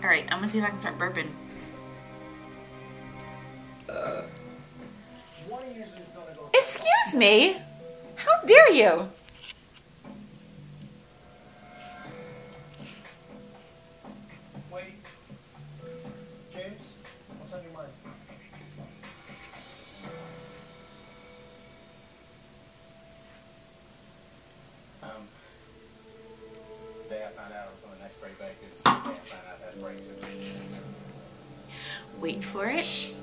Alright, I'm gonna see if I can start burping. Excuse me? How dare you? Wait. James, what's on your mind? The day I found out I was on the next Great Bakers, the day I found out that breaks. Wait for it.